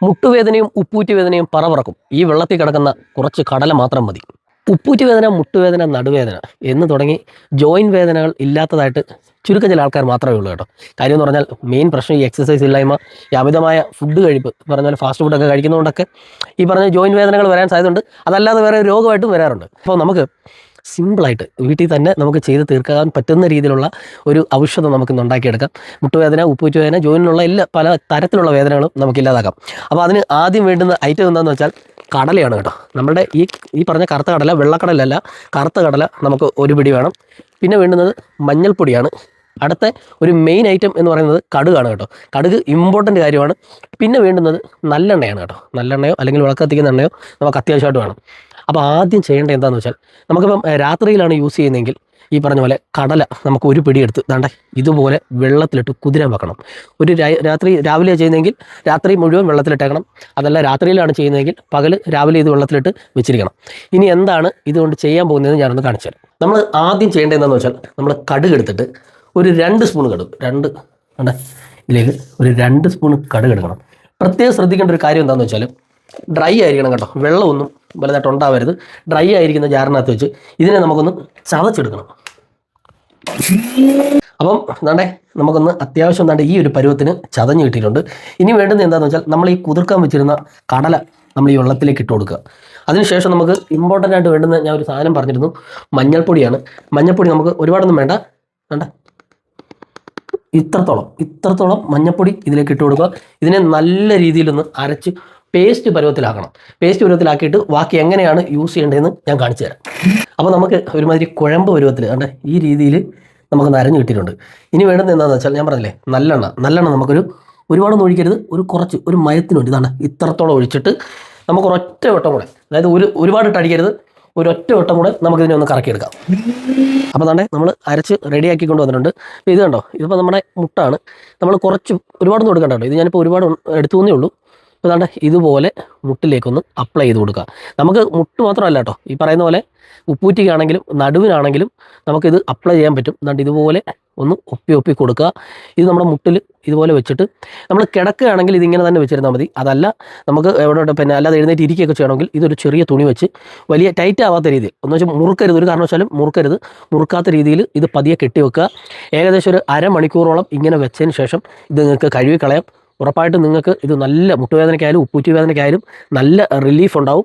മുട്ടുവേദനയും ഉപ്പൂറ്റി വേദനയും പറവറക്കും ഈ വെള്ളത്തിൽ കിടക്കുന്ന കുറച്ച് കടല മാത്രം മതി. ഉപ്പൂറ്റി വേദന, മുട്ടുവേദന, നടുവേദന എന്ന് തുടങ്ങി ജോയിൻറ്റ് വേദനകൾ ഇല്ലാത്തതായിട്ട് ചുരുക്കം ചില ആൾക്കാർ മാത്രമേ ഉള്ളൂ കേട്ടോ. കാര്യം എന്ന് പറഞ്ഞാൽ മെയിൻ പ്രശ്നം ഈ എക്സസൈസ് ഇല്ലായ്മ, ഈ അമിതമായ ഫുഡ് കഴിപ്പ്, പറഞ്ഞാൽ ഫാസ്റ്റ് ഫുഡൊക്കെ കഴിക്കുന്നതുകൊണ്ടൊക്കെ ഈ പറഞ്ഞ ജോയിൻറ്റ് വേദനകൾ വരാൻ സാധ്യതയുണ്ട്. അതല്ലാതെ വേറെ രോഗമായിട്ടും വരാറുണ്ട്. അപ്പോൾ നമുക്ക് സിമ്പിളായിട്ട് വീട്ടിൽ തന്നെ നമുക്ക് ചെയ്ത് തീർക്കാൻ പറ്റുന്ന രീതിയിലുള്ള ഒരു ഔഷധം നമുക്കിന്ന് ഉണ്ടാക്കിയെടുക്കാം. മുട്ടുവേദന, ഉപ്പൂറ്റി വേദന, ജോയിനുള്ള എല്ലാ പല തരത്തിലുള്ള വേദനകളും നമുക്ക് ഇല്ലാതാക്കാം. അപ്പോൾ അതിന് ആദ്യം വേണ്ടുന്ന ഐറ്റം എന്താണെന്ന് വെച്ചാൽ കടലയാണ് കേട്ടോ. നമ്മുടെ ഈ പറഞ്ഞ കറുത്ത കടല, വെള്ളക്കടലല്ല, കറുത്ത കടല നമുക്ക് ഒരു പിടി വേണം. പിന്നെ വേണ്ടുന്നത് മഞ്ഞൾപ്പൊടിയാണ്. അടുത്ത ഒരു മെയിൻ ഐറ്റം എന്ന് പറയുന്നത് കടുകാണ് കേട്ടോ. കടുക് ഇമ്പോർട്ടൻ്റ് കാര്യമാണ്. പിന്നെ വേണ്ടുന്നത് നല്ലെണ്ണയാണ് കേട്ടോ. നല്ലെണ്ണയോ അല്ലെങ്കിൽ വിളക്ക് കത്തിക്കുന്ന എണ്ണയോ നമുക്ക് അത്യാവശ്യമായിട്ട് വേണം. അപ്പോൾ ആദ്യം ചെയ്യേണ്ടത് എന്താണെന്ന് വെച്ചാൽ, നമുക്കിപ്പം രാത്രിയിലാണ് യൂസ് ചെയ്യുന്നതെങ്കിൽ ഈ പറഞ്ഞ പോലെ കടല നമുക്ക് ഒരു പിടിയെടുത്ത് ദാണ്ടെ ഇതുപോലെ വെള്ളത്തിലിട്ട് കുതിരാൻ വെക്കണം. രാവിലെ ചെയ്യുന്നതെങ്കിൽ രാത്രി മുഴുവൻ വെള്ളത്തിലിട്ടേക്കണം. അതല്ല രാത്രിയിലാണ് ചെയ്യുന്നതെങ്കിൽ പകൽ രാവിലെ ഇത് വെള്ളത്തിലിട്ട് വെച്ചിരിക്കണം. ഇനി എന്താണ് ഇതുകൊണ്ട് ചെയ്യാൻ പോകുന്നതെന്ന് ഞാനൊന്ന് കാണിച്ചു തരാം. നമ്മൾ ആദ്യം ചെയ്യേണ്ടത് എന്താണെന്ന് വെച്ചാൽ, നമ്മൾ കടുക് എടുത്തിട്ട് ഒരു 2 സ്പൂൺ കടുക്, ഇതിലേക്ക് ഒരു 2 സ്പൂൺ കടുക് എടുക്കണം. പ്രത്യേകം ശ്രദ്ധിക്കേണ്ട ഒരു കാര്യം എന്താണെന്ന് വെച്ചാൽ, ഡ്രൈ ആയിരിക്കണം കേട്ടോ. വെള്ളമൊന്നും വലുതായിട്ട് ഉണ്ടാവരുത്. ഡ്രൈ ആയിരിക്കുന്ന ജാറിനകത്ത് വെച്ച് ഇതിനെ നമുക്കൊന്ന് ചതച്ചെടുക്കണം. അപ്പം എന്താണ്ടേ നമുക്കൊന്ന് അത്യാവശ്യം എന്താണ്ട് ഈ ഒരു പരുവത്തിന് ചതഞ്ഞ് കിട്ടിയിട്ടുണ്ട്. ഇനി വേണ്ടുന്നത് എന്താണെന്ന് വെച്ചാൽ, നമ്മൾ ഈ കുതിർക്കാൻ വെച്ചിരുന്ന കടല നമ്മൾ ഈ വെള്ളത്തിലേക്ക് ഇട്ട് കൊടുക്കുക. അതിനുശേഷം നമുക്ക് ഇമ്പോർട്ടൻ്റ് ആയിട്ട് വേണ്ടുന്ന, ഞാൻ ഒരു സാധനം പറഞ്ഞിരുന്നു, മഞ്ഞൾപ്പൊടിയാണ്. മഞ്ഞൾപ്പൊടി നമുക്ക് ഒരുപാടൊന്നും വേണ്ട, ഇത്രത്തോളം മഞ്ഞൾപ്പൊടി ഇതിലേക്ക് ഇട്ട് കൊടുക്കുക. ഇതിനെ നല്ല രീതിയിലൊന്ന് അരച്ച് പേസ്റ്റ് പരുവത്തിലാക്കണം. പേസ്റ്റ് പരുവത്തിലാക്കിയിട്ട് ബാക്കി എങ്ങനെയാണ് യൂസ് ചെയ്യേണ്ടതെന്ന് ഞാൻ കാണിച്ചു തരാം. അപ്പോൾ നമുക്ക് ഒരുമാതിരി കുഴമ്പ് പരുവത്തിൽ ഈ രീതിയിൽ നമുക്ക് നരഞ്ഞ് കിട്ടിയിട്ടുണ്ട്. ഇനി വേണ്ടത് എന്താണെന്ന് വെച്ചാൽ, ഞാൻ പറഞ്ഞില്ലേ, നല്ലെണ്ണ ഒരുപാടൊന്നും ഒഴിക്കരുത്, ഒരു മയത്തിന് വേണ്ടി ഇത്രത്തോളം ഒഴിച്ചിട്ട് നമുക്ക് ഒരൊറ്റ വട്ടം കൂടെ, അതായത് ഒരുപാടിട്ട് അടിക്കരുത്, ഒരൊറ്റ വട്ടം കൂടെ നമുക്കിതിനെ ഒന്ന് കറക്കിയെടുക്കാം. അപ്പോൾ നമ്മൾ അരച്ച് റെഡിയാക്കി കൊണ്ടുവന്നിട്ടുണ്ട്. അപ്പോൾ ഇത് കണ്ടോ, ഇതിപ്പോൾ നമ്മുടെ മുട്ടാണ്. നമ്മൾ ഒരുപാടൊന്നും എടുക്കണ്ട കേട്ടോ. ഇത് ഞാനിപ്പോൾ ഒരുപാട് എടുത്തു തന്നേ ഉള്ളൂ. അപ്പോൾ ഇതുപോലെ മുട്ടിലേക്കൊന്ന് അപ്ലൈ ചെയ്ത് കൊടുക്കുക. നമുക്ക് മുട്ട് മാത്രമല്ല കേട്ടോ, ഈ പറയുന്ന പോലെ ഉപ്പൂറ്റിക്കാണെങ്കിലും നടുവിനാണെങ്കിലും നമുക്കിത് അപ്ലൈ ചെയ്യാൻ പറ്റും. ഇതുപോലെ ഒന്ന് ഒപ്പി കൊടുക്കുക. ഇത് നമ്മുടെ മുട്ടിൽ ഇതുപോലെ വെച്ചിട്ട് നമ്മൾ കിടക്കുകയാണെങ്കിൽ ഇതിങ്ങനെ തന്നെ വെച്ചിരുന്നാൽ മതി. അതല്ല നമുക്ക് എവിടെ പിന്നെ അല്ലാതെ എഴുന്നേറ്റ് ഇരിക്കുകയൊക്കെ ചെയ്യണമെങ്കിൽ ഇതൊരു ചെറിയ തുണി വെച്ച് വലിയ ടൈറ്റ് ആവാത്ത രീതിയിൽ, എന്ന് വെച്ചാൽ മുറുക്കരുത്, ഒരു കാരണവശാലും മുറുക്കാത്ത രീതിയിൽ ഇത് പതിയെ കെട്ടിവെക്കുക. ഏകദേശം ഒരു അരമണിക്കൂറോളം ഇങ്ങനെ വെച്ചതിന് ശേഷം ഇത് നിങ്ങൾക്ക് കഴുകിക്കളയാം. ഉറപ്പായിട്ടും നിങ്ങൾക്ക് ഇത് നല്ല മുട്ടുവേദനയ്ക്കായാലും ഉപ്പൂറ്റി വേദനയ്ക്കായാലും നല്ല റിലീഫ് ഉണ്ടാവും.